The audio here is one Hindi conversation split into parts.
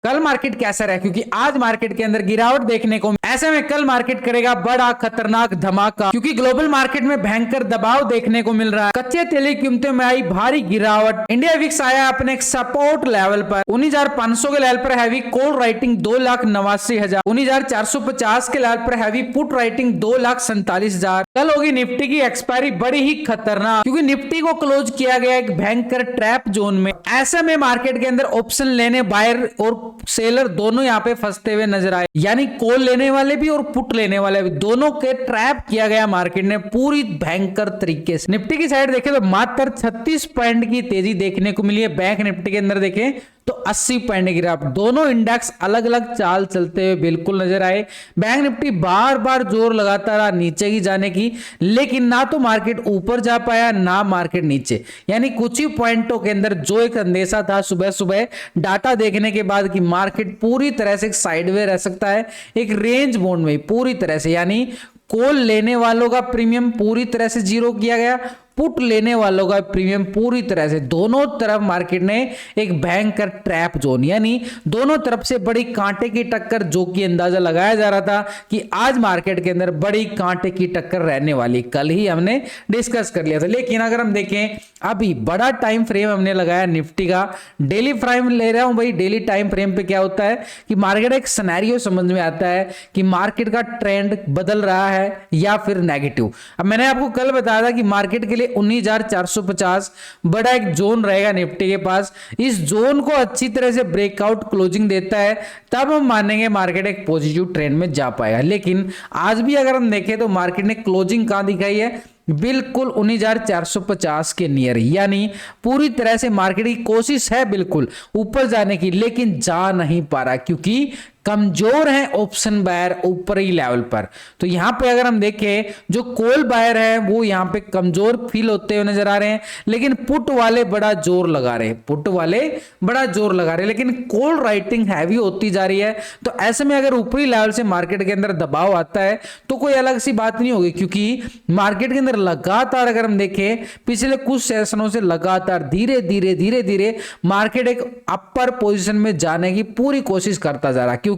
कल मार्केट कैसा रहा, क्योंकि आज मार्केट के अंदर गिरावट देखने को, ऐसे में कल मार्केट करेगा बड़ा खतरनाक धमाका, क्योंकि ग्लोबल मार्केट में भयंकर दबाव देखने को मिल रहा है। कच्चे तेल की कीमतों में आई भारी गिरावट। इंडिया विक्स आया अपने एक सपोर्ट लेवल पर 19,500 के लेवल पर हैवी कॉल राइटिंग 2,89,000, 19,450 के लेवल पर हैवी पुट राइटिंग 2,47,000। कल होगी निफ्टी की एक्सपायरी बड़ी ही खतरनाक, क्योंकि निफ्टी को क्लोज किया गया एक भयंकर ट्रैप जोन में। ऐसे में मार्केट के अंदर ऑप्शन लेने बायर और सेलर दोनों यहां पे फंसते हुए नजर आए, यानी कॉल लेने वाले भी और पुट लेने वाले भी, दोनों के ट्रैप किया गया मार्केट ने पूरी भयंकर तरीके से। निफ्टी की साइड देखें तो मात्र 36 पॉइंट की तेजी देखने को मिली है। बैंक निफ्टी के अंदर देखें तो 80 पॉइंट गिरावट। दोनों इंडेक्स अलग अलग चाल चलते हुए बिल्कुल नजर आए। बैंक निफ्टी बार बार जोर लगाता रहा नीचे की जाने की, लेकिन ना तो मार्केट ऊपर जा पाया ना मार्केट नीचे, यानी कुछ ही पॉइंटों के अंदर जो एक अंदेशा था सुबह सुबह डाटा देखने के बाद कि मार्केट पूरी तरह से साइडवे रह सकता है, एक रेंज बोन्ड में पूरी तरह से, यानी कॉल लेने वालों का प्रीमियम पूरी तरह से जीरो किया गया, पुट लेने वालों का प्रीमियम पूरी तरह से, दोनों तरफ मार्केट ने एक भयंकर ट्रैप जोन, यानी दोनों तरफ से बड़ी कांटे की टक्कर, जो कि अंदाजा लगाया जा रहा था कि आज मार्केट के अंदर बड़ी कांटे की टक्कर रहने वाली, कल ही हमने डिस्कस कर लिया था। लेकिन अगर हम देखें अभी बड़ा टाइम फ्रेम हमने लगाया निफ्टी का, डेली फ्रेम ले रहा हूं भाई। डेली टाइम फ्रेम पे क्या होता है कि मार्केट एक सिनेरियो समझ में आता है कि मार्केट का ट्रेंड बदल रहा है या फिर नेगेटिव। अब मैंने आपको कल बताया था कि मार्केट के लिए 19,450 बड़ा एक जोन रहेगा निफ्टी के पास। इस जोन को अच्छी तरह से ब्रेकआउट क्लोजिंग देता है तब हम मानेंगे मार्केट एक पॉजिटिव ट्रेंड में जा पाएगा। लेकिन आज भी अगर हम देखें तो मार्केट ने क्लोजिंग कहां दिखाई है, बिल्कुल 19,450 के नियर, यानी पूरी तरह से मार्केट की कोशिश है बिल्कुल ऊपर जाने की, लेकिन जा नहीं पा रहा क्योंकि कमजोर है ऑप्शन बायर ऊपरी लेवल पर। तो यहां पे अगर हम देखें जो कॉल बायर है वो यहां पे कमजोर फील होते हुए नजर आ रहे हैं, लेकिन पुट वाले बड़ा जोर लगा रहे हैं, पुट वाले बड़ा जोर लगा रहे हैं, लेकिन कॉल राइटिंग हैवी होती जा रही है। तो ऐसे में अगर ऊपरी लेवल से मार्केट के अंदर दबाव आता है तो कोई अलग सी बात नहीं होगी, क्योंकि मार्केट के अंदर लगातार अगर हम देखें पिछले कुछ सेशनों से लगातार धीरे धीरे धीरे धीरे मार्केट एक अपर पोजीशन में जाने की पूरी कोशिश करता जा रहा है, क्योंकि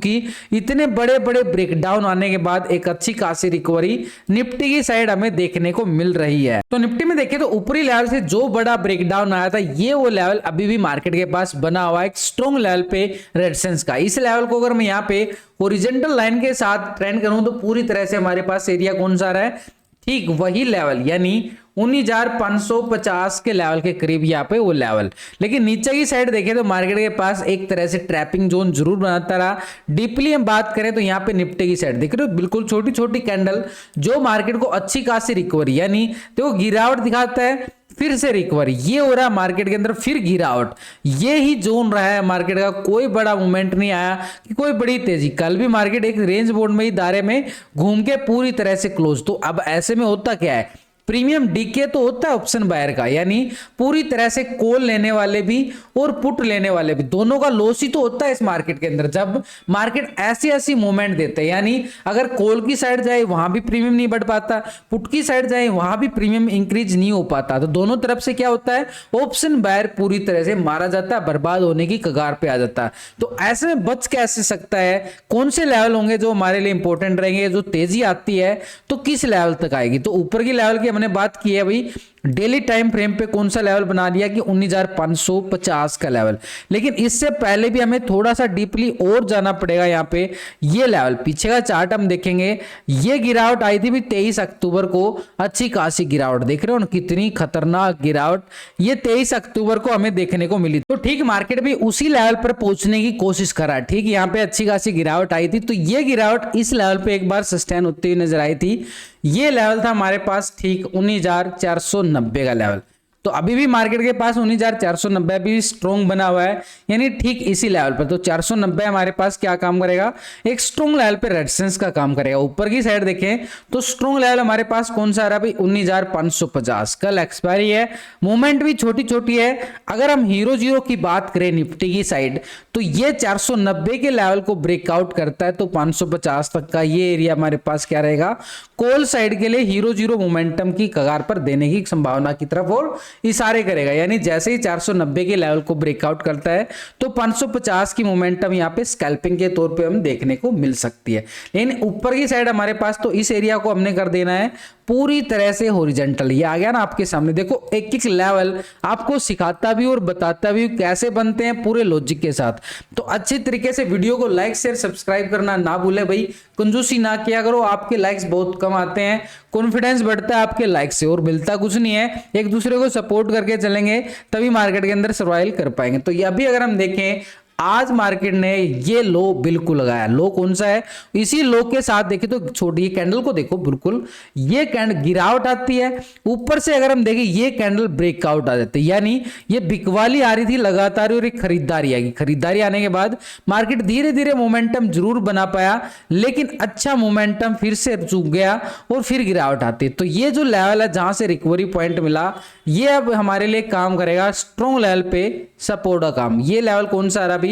इतने बड़े बड़े ब्रेकडाउन आने के बाद एक अच्छी खासी रिकवरी निफ्टी की साइड हमें देखने को मिल रही है। तो निफ्टी में देखें तो ऊपरी लेवल से जो बड़ा ब्रेकडाउन आया था ये वो लेवल अभी भी मार्केट के पास बना हुआ है एक स्ट्रॉन्ग लेवल पे रेजिस्टेंस का। इस लेवल को अगर मैं यहाँ पे हॉरिजॉन्टल लाइन के साथ ट्रेंड करूं तो पूरी तरह से हमारे पास एरिया कौन सा रहा है, ठीक वही लेवल, यानी 19,550 के लेवल के करीब यहाँ पे वो लेवल। लेकिन नीचे की साइड देखें तो मार्केट के पास एक तरह से ट्रैपिंग जोन जरूर बनाता रहा। डीपली हम बात करें तो यहाँ पे निफ्टी की साइड देख रहे हो बिल्कुल छोटी छोटी कैंडल जो मार्केट को अच्छी खासी रिकवरी, यानी तो गिरावट दिखाता है फिर से रिकवरी, ये हो रहा है मार्केट के अंदर फिर गिरावट, ये ही जोन रहा है मार्केट का। कोई बड़ा मूवमेंट नहीं आया कि कोई बड़ी तेजी, कल भी मार्केट एक रेंज बोर्ड में ही दायरे में घूम के पूरी तरह से क्लोज। तो अब ऐसे में होता क्या है, प्रीमियम डीके तो होता है ऑप्शन बायर का, यानी पूरी तरह से कॉल लेने वाले भी और पुट लेने वाले भी दोनों का लॉस ही तो होता है इस मार्केट के अंदर जब मार्केट ऐसी ऐसी मूवमेंट देते हैं। यानी अगर कॉल की साइड जाए वहां भी प्रीमियम नहीं बढ़ पाता, पुट की साइड जाए वहां भी प्रीमियम इंक्रीज नहीं हो पाता, तो दोनों तरफ से क्या होता है ऑप्शन बायर पूरी तरह से मारा जाता है, बर्बाद होने की कगार पे आ जाता है। तो ऐसे में बच कैसे सकता है, कौन से लेवल होंगे जो हमारे लिए इंपॉर्टेंट रहेंगे, जो तेजी आती है तो किस लेवल तक आएगी। तो ऊपर की लेवल की हमने बात की है भाई, डेली टाइम फ्रेम पे कौन सा लेवल बना दिया कि 19,550 का लेवल। लेकिन इससे पहले भी हमें थोड़ा सा डीपली और जाना पड़ेगा। यहाँ पे ये लेवल पीछे का चार्ट हम देखेंगे, ये गिरावट आई थी भी 23 अक्टूबर को, अच्छी खासी गिरावट देख रहे हो कितनी खतरनाक गिरावट ये 23 अक्टूबर को हमें देखने को मिली। तो ठीक मार्केट भी उसी लेवल पर पहुंचने की कोशिश करा, ठीक यहाँ पे अच्छी खासी गिरावट आई थी, तो ये गिरावट इस लेवल पे एक बार सस्टेन होती हुई नजर आई थी। ये लेवल था हमारे पास ठीक 19,490 का लेवल। तो अभी भी मार्केट के पास 19,490 अभी भी स्ट्रॉन्ग बना हुआ है, यानी ठीक इसी लेवल पर। तो 490 हमारे पास क्या काम करेगा, एक स्ट्रॉन्ग लेवल पे रेजिस्टेंस का काम करेगा। ऊपर की साइड देखें तो स्ट्रॉन्ग लेवल हमारे पास कौन सा आ रहा है भाई 19,550, कल एक्सपायरी है, मूवमेंट भी छोटी छोटी है। अगर हम हीरो जीरो की बात करें निफ्टी की साइड तो ये 490 के लेवल को ब्रेकआउट करता है तो 550 तक का ये एरिया हमारे पास क्या रहेगा, कॉल साइड के लिए हीरो जीरो मोमेंटम की कगार पर देने की संभावना की तरफ और इशारे करेगा, यानी जैसे ही 490 के लेवल को ब्रेकआउट करता है तो 550 की मोमेंटम यहाँ पे स्कैल्पिंग के तौर पे हम देखने को मिल सकती है। लेकिन ऊपर की साइड हमारे पास तो इस एरिया को हमने कर देना है पूरी तरह से हॉरिजॉन्टल। ये आ गया ना आपके सामने, देखो एक एक लेवल आपको सिखाता भी और बताता भी कैसे बनते हैं पूरे लॉजिक के साथ। तो अच्छी तरीके से वीडियो को लाइक शेयर सब्सक्राइब करना ना भूले भाई, कंजूसी ना किया करो, आपके लाइक्स बहुत कम आते हैं, कॉन्फिडेंस बढ़ता है आपके लाइक से और मिलता कुछ नहीं है। एक दूसरे को सपोर्ट करके चलेंगे तभी मार्केट के अंदर सर्वाइव कर पाएंगे। तो ये अभी अगर हम देखें आज मार्केट ने ये लो बिल्कुल लगाया, लो कौन सा है, इसी लो के साथ देखें तो छोटी कैंडल को देखो, बिल्कुल ये कैंडल गिरावट आती है, ऊपर से अगर हम देखें ये कैंडल ब्रेकआउट आ जाती है, यानी ये बिकवाली आ रही थी लगातार और एक खरीदारी आएगी। खरीदारी आने के बाद मार्केट धीरे धीरे मोमेंटम जरूर बना पाया, लेकिन अच्छा मोमेंटम फिर से चूक गया और फिर गिरावट आती है। तो ये जो लेवल है जहां से रिकवरी पॉइंट मिला, ये अब हमारे लिए काम करेगा स्ट्रॉन्ग लेवल पे सपोर्ट का काम। ये लेवल कौन सा आ रहा अभी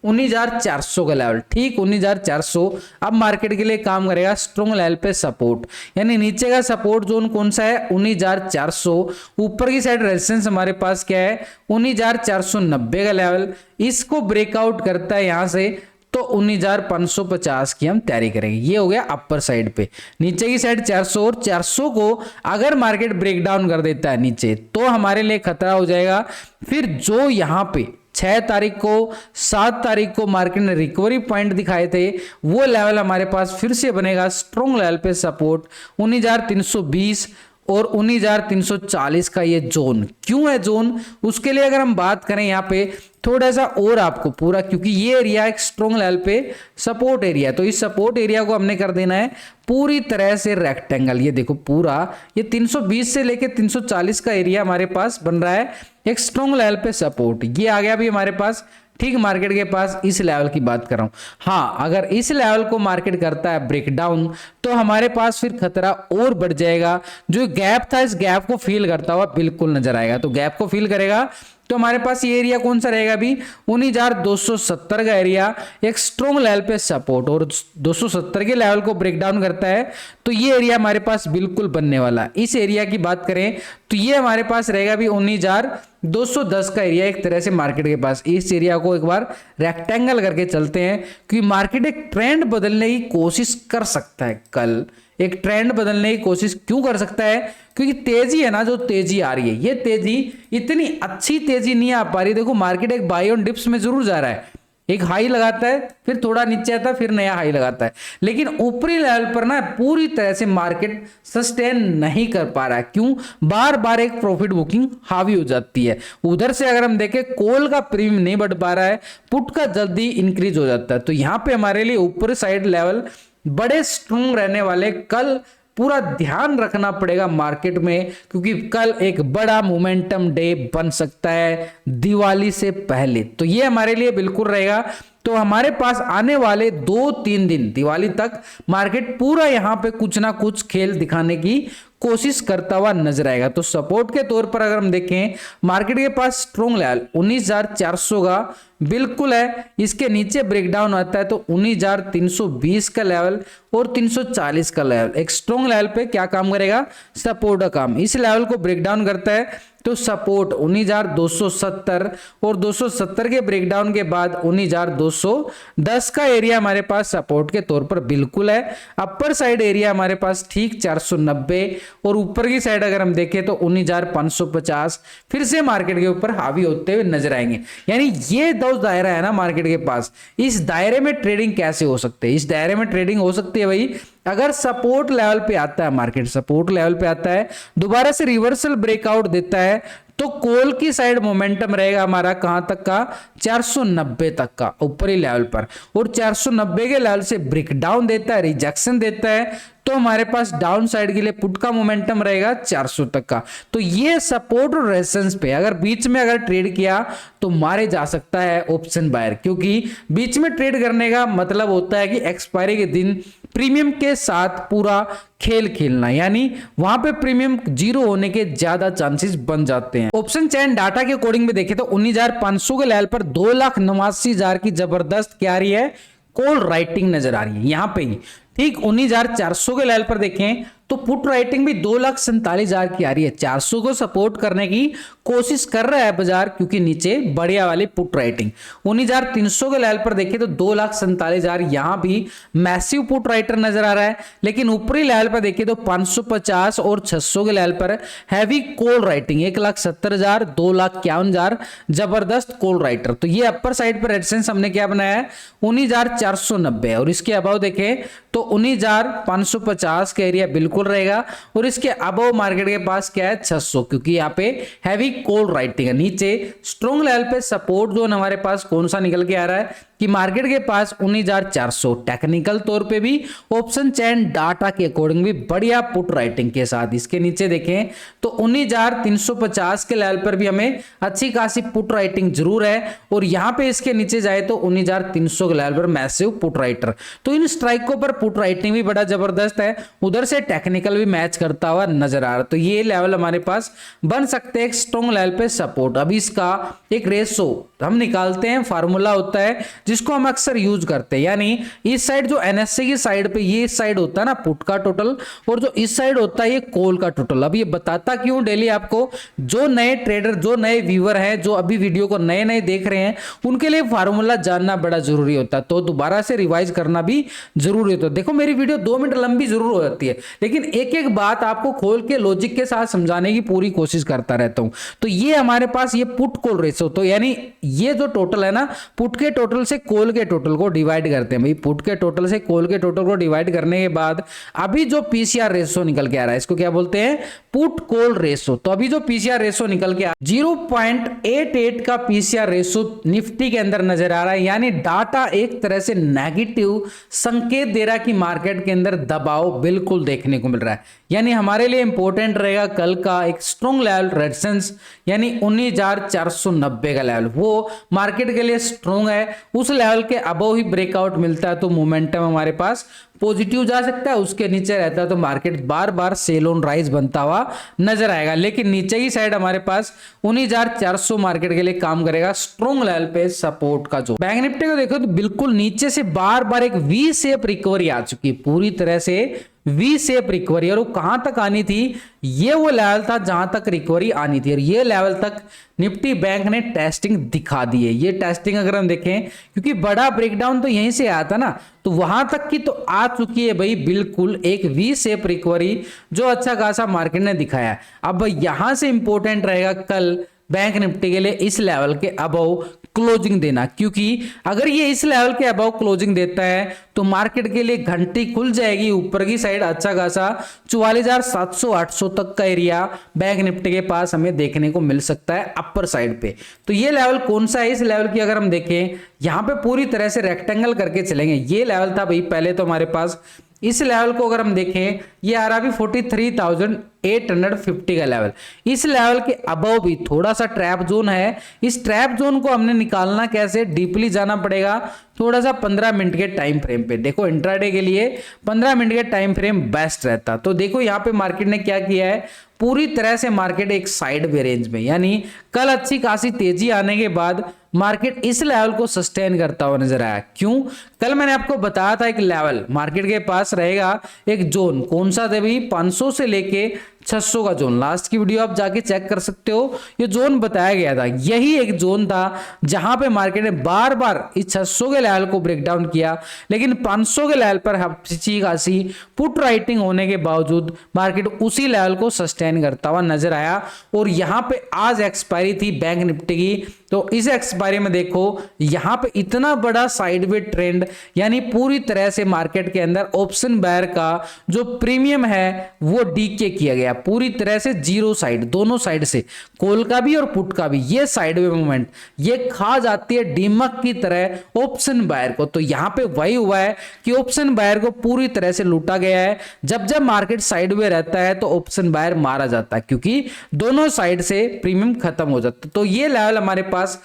19,400 का लेवल, ठीक 19,400 अब मार्केट के लिए काम करेगा स्ट्रॉन्ग लेवल पे सपोर्ट, यानी नीचे का सपोर्ट जोन कौन सा है 19,400, ऊपर की साइड रेजिस्टेंस हमारे पास क्या है 19,490 का लेवल। इसको ब्रेकआउट करता है यहां से तो 19,550 की हम तैयारी करेंगे। ये हो गया अपर साइड पे, नीचे की साइड 400 और 400 को अगर मार्केट ब्रेक डाउन कर देता है नीचे तो हमारे लिए खतरा हो जाएगा। फिर जो यहां पे 6 तारीख को 7 तारीख को मार्केट ने रिकवरी पॉइंट दिखाए थे, वो लेवल हमारे पास फिर से बनेगा स्ट्रॉन्ग लेवल पे सपोर्ट 19,320 और 19,340 का ये जोन। क्यों है जोन, उसके लिए अगर हम बात करें यहाँ पे थोड़ा सा और आपको पूरा, क्योंकि ये एरिया एक स्ट्रॉन्ग लेवल पे सपोर्ट एरिया है, तो इस सपोर्ट एरिया को हमने कर देना है पूरी तरह से रेक्टेंगल। ये देखो पूरा ये 320 से लेके 340 का एरिया हमारे पास बन रहा है एक स्ट्रॉन्ग लेवल पे सपोर्ट। ये आ गया भी हमारे पास, ठीक मार्केट के पास इस लेवल की बात कर रहा हूं। हाँ, अगर इस लेवल को मार्केट करता है ब्रेकडाउन तो हमारे पास फिर खतरा और बढ़ जाएगा। जो गैप था इस गैप को फील करता हुआ बिल्कुल नजर आएगा, तो गैप को फील करेगा तो हमारे पास ये एरिया कौन सा रहेगा अभी 19,270 का एरिया एक स्ट्रॉन्ग लेवल पे सपोर्ट, और 270 के लेवल को ब्रेकडाउन करता है तो ये एरिया हमारे पास बिल्कुल बनने वाला। इस एरिया की बात करें तो ये हमारे पास रहेगा भी 19,210 का एरिया एक तरह से मार्केट के पास। इस एरिया को एक बार रेक्टेंगल करके चलते हैं, क्योंकि मार्केट एक ट्रेंड बदलने की कोशिश कर सकता है। कल एक ट्रेंड बदलने की कोशिश क्यों कर सकता है, क्योंकि तेजी है ना, जो तेजी आ रही है ये तेजी इतनी अच्छी तेजी नहीं आ पा रही। देखो मार्केट एक बाई ऑन डिप्स में जरूर जा रहा है, एक हाई लगाता है फिर थोड़ा नीचे आता है फिर नया हाई लगाता है, लेकिन ऊपरी लेवल पर ना पूरी तरह से मार्केट सस्टेन नहीं कर पा रहा है। क्यों, बार बार एक प्रॉफिट बुकिंग हावी हो जाती है। उधर से अगर हम देखें कॉल का प्रीमियम नहीं बढ़ पा रहा है, पुट का जल्दी इंक्रीज हो जाता है। तो यहां पे हमारे लिए ऊपर साइड लेवल बड़े स्ट्रॉन्ग रहने वाले, कल पूरा ध्यान रखना पड़ेगा मार्केट में, क्योंकि कल एक बड़ा मोमेंटम डे बन सकता है दिवाली से पहले। तो ये हमारे लिए बिल्कुल रहेगा। तो हमारे पास आने वाले 2-3 दिन दिवाली तक मार्केट पूरा यहां पे कुछ ना कुछ खेल दिखाने की कोशिश करता हुआ नजर आएगा। तो सपोर्ट के तौर पर अगर हम देखें मार्केट के पास स्ट्रॉन्ग लेवल 19,400 का बिल्कुल है, इसके नीचे ब्रेकडाउन आता है तो 19,320 का लेवल और 340 का लेवल एक स्ट्रॉन्ग लेवल पे क्या काम करेगा, सपोर्ट का काम। इस लेवल को ब्रेकडाउन करता है तो सपोर्ट 19,270 और 270 के ब्रेकडाउन के बाद 19,210 का एरिया हमारे पास सपोर्ट के तौर पर बिल्कुल है। अपर साइड एरिया हमारे पास ठीक 490 और ऊपर की साइड अगर हम देखें तो 19,550 फिर से मार्केट के ऊपर हावी होते हुए नजर आएंगे। यानी ये दो दायरा है ना मार्केट के पास, इस दायरे में ट्रेडिंग कैसे हो सकते हैं, इस दायरे में ट्रेडिंग हो सकती है भाई अगर सपोर्ट लेवल पे आता है, मार्केट सपोर्ट लेवल पे आता है दोबारा से रिवर्सल ब्रेकआउट देता है तो कॉल की साइड मोमेंटम रहेगा हमारा कहां तक का 490 तक का ऊपरी लेवल पर, और 490 के लेवल से ब्रेक डाउन देता है, रिजेक्शन देता है तो हमारे पास डाउन साइड के लिए पुट का मोमेंटम रहेगा 400 तक का। तो ये सपोर्ट और रेजिस्टेंस पे अगर बीच में अगर ट्रेड किया तो मारे जा सकता है ऑप्शन बायर, क्योंकि बीच में ट्रेड करने का मतलब होता है कि एक्सपायरी के दिन प्रीमियम के साथ पूरा खेल खेलना, यानी वहां पे प्रीमियम जीरो होने के ज्यादा चांसेस बन जाते हैं। ऑप्शन चैन डाटा के अकॉर्डिंग में देखें तो 19,500 के लेवल पर 2,89,000 की जबरदस्त क्या आ रही है, कॉल राइटिंग नजर आ रही है यहां पे ही। ठीक 19,400 के लेवल पर देखें तो पुट राइटिंग भी 2,47,000 की आ रही है। 400 को सपोर्ट करने की कोशिश कर रहा है बाजार, क्योंकि नीचे बढ़िया वाली पुट राइटिंग 19,300 के लेवल पर देखिए तो 2,47,000 यहां भी मैसिव पुट राइटर नजर आ रहा है। लेकिन ऊपरी लेवल पर देखिए तो 550 और 600 के लेवल पर हैवी कॉल राइटिंग 1,70,000 2,51,000 जबरदस्त कॉल राइटर। तो ये अपर साइड पर रेजिस्टेंस हमने क्या बनाया है 19,490, और इसके अबव देखें तो 19,550 का एरिया बिल्कुल रहेगा, और इसके अबव मार्केट के पास क्या है 600, क्योंकि यहाँ पे हैवी कॉल राइटिंग है। नीचे स्ट्रॉन्ग लेवल पे सपोर्ट जोन हमारे पास कौन सा निकल के आ रहा है कि मार्केट के पास 19,400, टेक्निकल तौर पे भी ऑप्शन चैन डाटा के अकॉर्डिंग भी बढ़िया पुट राइटिंग के साथ। इसके नीचे देखें तो 19,350 के लेवल पर भी हमें अच्छी खासी पुट राइटिंग जरूर है, और यहां पे इसके नीचे जाए तो 19,300 के लेवल पर मैसिव पुट राइटर। तो इन स्ट्राइकों पर पुट राइटिंग भी बड़ा जबरदस्त है, उधर से टेक्निकल भी मैच करता हुआ नजर आ रहा है। तो ये लेवल हमारे पास बन सकते हैं एक स्ट्रॉन्ग लेवल पे सपोर्ट। अभी इसका एक रेशो हम निकालते हैं, फार्मूला होता है जिसको हम अक्सर यूज करते हैं, यानी इस साइड जो एनएससी की साइड पे ये साइड होता है ना पुट का टोटल, और जो इस साइड होता है ये कॉल का टोटल। अब ये बताता क्यों डेली आपको, जो नए ट्रेडर जो नए व्यूअर हैं जो अभी वीडियो को नए नए देख रहे हैं उनके लिए फार्मूला जानना बड़ा जरूरी होता है, तो दोबारा से रिवाइज करना भी जरूरी होता है। देखो मेरी वीडियो 2 मिनट लंबी जरूर हो जाती है, लेकिन एक एक बात आपको खोल के लॉजिक के साथ समझाने की पूरी कोशिश करता रहता हूं। तो ये हमारे पास ये पुट कॉल रेशो, तो यानी ये जो टोटल है ना पुट के टोटल से कॉल के टोटल को डिवाइड करते हैं भाई, पुट के टोटल से कॉल के टोटल को डिवाइड करने के बाद अभी जो पीसीआर रेशो निकल के आ रहा है इसको क्या बोलते हैं पुट कॉल रेशो। तो अभी जो पीसीआर रेशो निकल के 0.88 का पीसीआर रेशो निफ्टी के अंदर नजर आ रहा है, यानी डाटा एक तरह से नेगेटिव संकेत दे रहा है कि मार्केट के अंदर दबाव बिल्कुल देखने को मिल रहा है। यानी हमारे लिए इंपॉर्टेंट रहेगा कल का एक स्ट्रॉन्ग लेवल रेजिस्टेंस, यानी 19,490 का लेवल, वो मार्केट के लिए स्ट्रॉन्ग है। उस लेवल के अबव ही ब्रेकआउट मिलता है तो मोमेंटम हमारे पास पॉजिटिव जा सकता है, उसके नीचे रहता है तो मार्केट बार बार सेल ऑन राइज बनता हुआ नजर आएगा। लेकिन नीचे की साइड हमारे पास 19,400 मार्केट के लिए काम करेगा स्ट्रॉन्ग लेवल पे सपोर्ट का। जो बैंक निफ्टी को देखो तो बिल्कुल नीचे से बार बार एक वी शेप रिकवरी आ चुकी है, पूरी तरह से वी शेप रिकवरी, और वो कहां तक आनी थी, ये वो लेवल था जहां तक रिकवरी आनी थी, और ये लेवल तक निफ्टी बैंक ने टेस्टिंग दिखा दी है। ये टेस्टिंग अगर हम देखें, क्योंकि बड़ा ब्रेकडाउन तो यहीं से आया था ना, तो वहां तक की तो आ चुकी है भाई बिल्कुल एक वी शेप रिकवरी जो अच्छा खासा मार्केट ने दिखाया। अब यहां से इंपॉर्टेंट रहेगा कल बैंक निफ्टी के लिए इस लेवल के अबव क्लोजिंग देना, क्योंकि अगर ये इस लेवल के अबव क्लोजिंग देता है तो मार्केट के लिए घंटी खुल जाएगी ऊपर की साइड अच्छा खासा 44,700-800 तक का एरिया बैंक निफ्टी के पास हमें देखने को मिल सकता है अपर साइड पे। तो ये लेवल कौन सा है, इस लेवल की अगर हम देखें यहां पे पूरी तरह से रेक्टेंगल करके चलेंगे। ये लेवल था भाई पहले तो हमारे पास, इस लेवल को अगर हम देखें ये आ रहा भी 43,850 का लेवल, इस लेवल के अबव भी थोड़ा सा ट्रैप जोन है। इस ट्रैप जोन को हमने निकालना कैसे, डीपली जाना पड़ेगा थोड़ा सा 15 मिनट के टाइम फ्रेम पे। देखो इंट्राडे के लिए 15 मिनट के टाइम फ्रेम बेस्ट रहता। तो देखो यहाँ पे मार्केट ने क्या किया है, पूरी तरह से मार्केट एक साइड वे रेंज में, यानी कल अच्छी खासी तेजी आने के बाद मार्केट इस लेवल को सस्टेन करता हुआ नजर आया। क्यों, कल मैंने आपको बताया था एक लेवल मार्केट के पास रहेगा, एक जोन कौन सा था भाई 500 से लेके 600 का जोन। लास्ट की वीडियो आप जाके चेक कर सकते हो, ये जोन बताया गया था, यही एक जोन था जहां पे मार्केट ने बार बार इस 600 के लेवल को ब्रेक डाउन किया, लेकिन 500 के लेवल पर अच्छी खासी पुट राइटिंग होने के बावजूद मार्केट उसी लेवल को सस्टेन करता हुआ नजर आया। और यहां पे आज एक्सपायरी थी बैंक निफ्टी की, तो इस एक्सपायरी में देखो यहां पे इतना बड़ा साइडवे ट्रेंड, यानी पूरी तरह से मार्केट के अंदर ऑप्शन बायर का जो प्रीमियम है वो डीके किया गया पूरी तरह से, जीरो साइड, दोनों साइड से, कॉल का भी और पुट का भी। ये साइडवे मूवमेंट ये खा जाती है दीमक की तरह ऑप्शन बायर को। तो यहां पे वही हुआ है कि ऑप्शन बायर को पूरी तरह से लूटा गया है। जब जब मार्केट साइडवे रहता है तो ऑप्शन बायर मारा जाता है, क्योंकि दोनों साइड से प्रीमियम खत्म हो जाता है। तो ये लेवल हमारे पास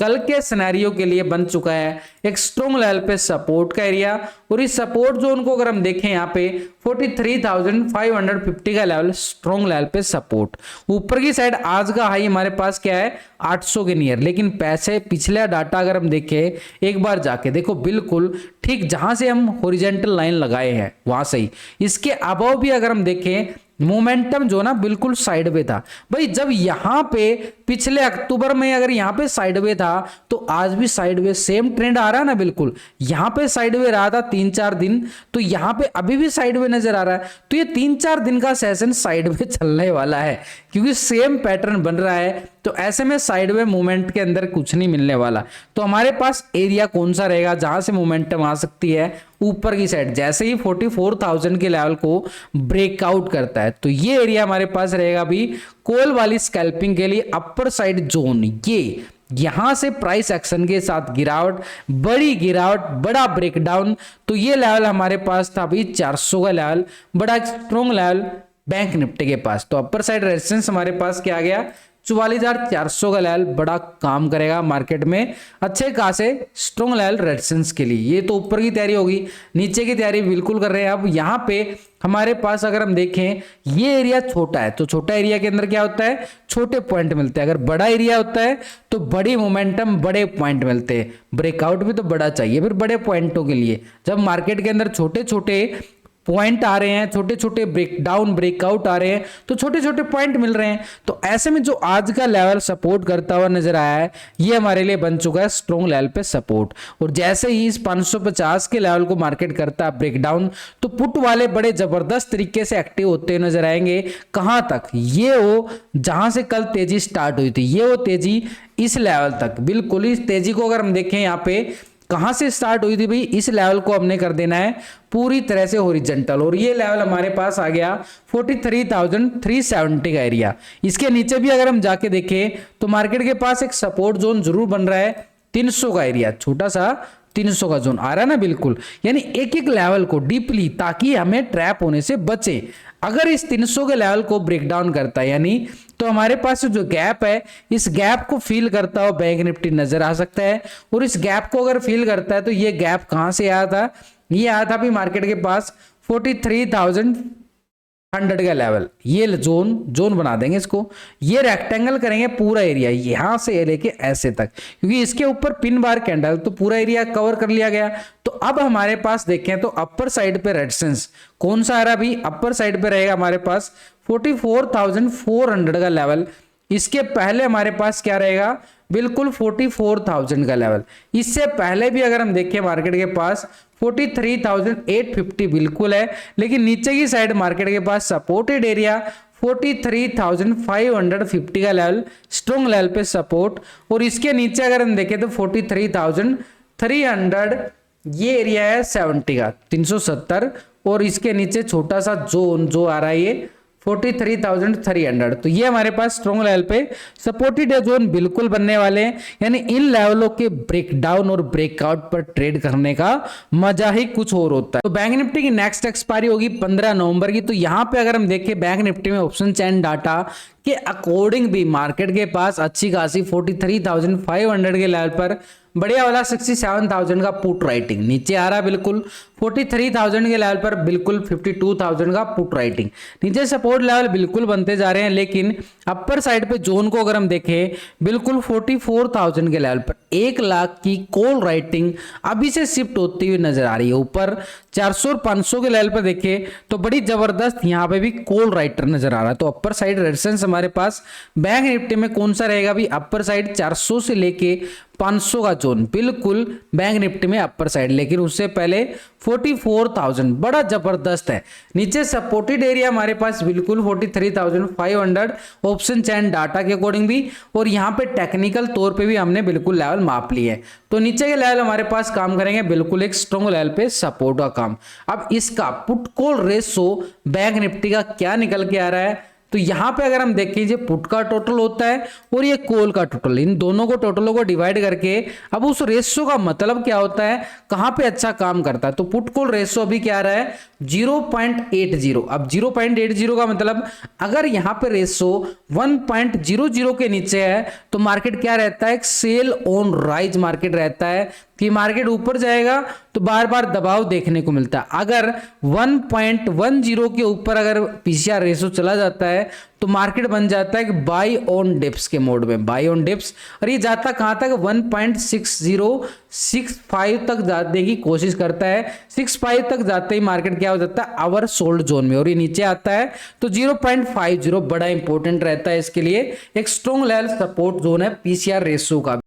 कल के सिनेरियो के लिए बन चुका है एक स्ट्रॉन्ग लेवल पे सपोर्ट का एरिया। और इस सपोर्ट जोन को अगर हम देखें यहाँ पे 43,550 का लेवल स्ट्रॉन्ग लेवल पे सपोर्ट। ऊपर की साइड आज का हाई हमारे पास क्या है 800 के नियर, लेकिन पैसे पिछला डाटा अगर हम देखें एक बार जाके देखो बिल्कुल ठीक जहां से हम हॉरिजॉन्टल लाइन लगाए हैं वहां से ही इसके अबव भी अगर हम देखें मोमेंटम जो ना बिल्कुल साइडवे था। भाई जब यहां पे पिछले अक्टूबर में अगर यहां पे साइडवे था तो आज भी साइडवे सेम ट्रेंड आ रहा है ना, बिल्कुल यहां पे साइडवे रहा था 3-4 दिन, तो यहां पे अभी भी साइडवे नजर आ रहा है। तो ये 3-4 दिन का सेशन साइडवे चलने वाला है क्योंकि सेम पैटर्न बन रहा है। तो ऐसे में साइडवे मूवमेंट के अंदर कुछ नहीं मिलने वाला। तो हमारे पास एरिया कौन सा रहेगा जहां से मोमेंटम आ सकती है, ऊपर की साइड जैसे ही 44,000 के लेवल को ब्रेकआउट करता है तो ये एरिया हमारे पास रहेगा अभी कॉल वाली स्कैल्पिंग के लिए अपर साइड जोन। ये यहां से प्राइस एक्शन के साथ गिरावट, बड़ी गिरावट, बड़ा ब्रेकडाउन, तो ये लेवल हमारे पास था अभी 400 का लेवल, बड़ा स्ट्रॉन्ग लेवल बैंक निफ्टी के पास। तो अपर साइड रेजिस्टेंस हमारे पास क्या आ गया 44,400 का लेवल, बड़ा काम करेगा मार्केट में, अच्छे खासे स्ट्रॉन्ग लेवल रेजिस्टेंस के लिए। ये तो ऊपर की तैयारी होगी, नीचे की तैयारी बिल्कुल कर रहे हैं। अब यहाँ पे हमारे पास अगर हम देखें ये एरिया छोटा है तो छोटा एरिया के अंदर क्या होता है छोटे पॉइंट मिलते हैं, अगर बड़ा एरिया होता है तो बड़ी मोमेंटम बड़े पॉइंट मिलते हैं। ब्रेकआउट भी तो बड़ा चाहिए फिर बड़े पॉइंटों के लिए। जब मार्केट के अंदर छोटे छोटे पॉइंट आ रहे हैं, छोटे छोटे ब्रेकडाउन ब्रेकआउट आ रहे हैं तो छोटे छोटे पॉइंट मिल रहे हैं। तो ऐसे में जो आज का लेवल सपोर्ट करता हुआ नजर आया है ये हमारे लिए बन चुका है स्ट्रॉन्ग लेवल पे सपोर्ट। और जैसे ही इस 550 के लेवल को मार्केट करता है ब्रेकडाउन तो पुट वाले बड़े जबरदस्त तरीके से एक्टिव होते हुए नजर आएंगे। कहां तक, ये वो जहां से कल तेजी स्टार्ट हुई थी, ये वो तेजी इस लेवल तक। बिल्कुल इस तेजी को अगर हम देखें यहाँ पे कहां से स्टार्ट हुई थी भाई, इस लेवल को हमने कर देना है पूरी तरह से हॉरिजॉन्टल। और ये लेवल हमारे पास आ गया 43,370 का एरिया। इसके नीचे भी अगर हम जाके देखें तो मार्केट के पास एक सपोर्ट जोन जरूर बन रहा है 300 का एरिया, छोटा सा 300 का जोन आ रहा है ना, बिल्कुल यानी एक एक लेवल को डीपली ताकि हमें ट्रैप होने से बचे। अगर इस 300 के लेवल को ब्रेक डाउन करता है यानी तो हमारे पास जो गैप है इस गैप को फील करता हुआ बैंक निफ्टी नजर आ सकता है। और इस गैप को अगर फील करता है तो ये गैप कहां से आया था, ये आया था भी मार्केट के पास 43,100 का लेवल। ये जोन बना देंगे इसको, ये रेक्टेंगल करेंगे पूरा एरिया यहां से लेके ऐसे तक, क्योंकि इसके ऊपर पिन बार कैंडल तो पूरा एरिया कवर कर लिया गया। तो अब हमारे पास देखें तो अपर साइड पे रेजिस्टेंस कौन सा आ रहा भी, अपर साइड पे रहेगा हमारे पास 44,400 का लेवल। इसके पहले हमारे पास क्या रहेगा बिल्कुल 44,000 का लेवल। इससे पहले भी अगर हम देखें मार्केट के पास 43,850 बिल्कुल है, लेकिन नीचे की साइड मार्केट के पास सपोर्टेड एरिया 43,550 का लेवल स्ट्रॉन्ग लेवल पे सपोर्ट। और इसके नीचे अगर हम देखें तो 43,300 ये एरिया है 70 का 370। और इसके नीचे छोटा सा जोन जो आ रहा है ये 43,300। तो ये हमारे पास स्ट्रॉन्ग लेवल पे सपोर्टेड जोन बिल्कुल बनने वाले हैं, यानी इन लेवलों के ब्रेकडाउन और ब्रेकआउट पर ट्रेड करने का मजा ही कुछ और होता है। तो बैंक निफ्टी की नेक्स्ट एक्सपायरी होगी 15 नवंबर की। तो यहाँ पे अगर हम देखें बैंक निफ्टी में ऑप्शन चैन डाटा के अकॉर्डिंग भी मार्केट के पास अच्छी खासी 43,500 के लेवल पर बढ़िया वाला 67,000 का पुट राइटिंग नीचे आ रहा है, बिल्कुल 43,000 के लेवल पर बिल्कुल 52,000 का पुट राइटिंग नीचे सपोर्ट लेवल बिल्कुल बनते जा रहे हैं। लेकिन अपर साइड पे जोन को अगर हम देखें बिल्कुल 44,000 के लेवल पर 1 लाख की कॉल राइटिंग अभी से शिफ्ट होती हुई नजर आ रही है। ऊपर 400 और 500 के लेवल पर देखें तो बड़ी जबरदस्त यहाँ पे भी कॉल राइटर नजर आ रहा है। तो अपर साइड रेजिस्टेंस हमारे पास बैंक निफ्टी में कौन सा रहेगा भी, अपर साइड 400 से लेके 500 का जोन बिल्कुल बैंक निफ्टी में अपर साइड। लेकिन उससे पहले 44,000 बड़ा जबरदस्त है। नीचे सपोर्टेड एरिया हमारे पास बिल्कुल 43,500 ऑप्शन चैन डाटा के अकॉर्डिंग भी। और यहाँ पे टेक्निकल तौर पे भी हमने बिल्कुल लेवल माप लिए। तो नीचे के लेवल हमारे पास काम करेंगे बिल्कुल एक स्ट्रॉन्ग लेवल पे सपोर्ट का काम। अब इसका put call ratio bank Nifty का क्या निकल के आ रहा है तो यहाँ पे अगर हम देखें जो पुट का टोटल होता है और ये कॉल का टोटल, इन दोनों को टोटलों को डिवाइड करके अब उस रेशियो का मतलब क्या होता है, कहां पे अच्छा काम करता है। तो पुट कॉल रेशियो अभी क्या आ रहा है 0.80। अब 0.80 का मतलब अगर यहां पे रेशियो 1.00 के नीचे है तो मार्केट क्या रहता है, एक सेल ऑन राइज मार्केट रहता है कि मार्केट ऊपर जाएगा तो बार बार दबाव देखने को मिलता है। अगर 1.10 के ऊपर अगर पीसीआर रेशियो चला जाता है तो मार्केट बन जाता है बाई ऑन डिप्स के मोड में, बाई ऑन डिप्स। और ये जाता कहां तक 1.6065 तक जाने की कोशिश करता है। 65 तक जाते ही मार्केट क्या हो जाता है आवर सोल्ड जोन में, और ये नीचे आता है तो 0.50 बड़ा इंपॉर्टेंट रहता है इसके लिए, एक स्ट्रॉन्ग लेवल सपोर्ट जोन है पीसीआर रेशियो का।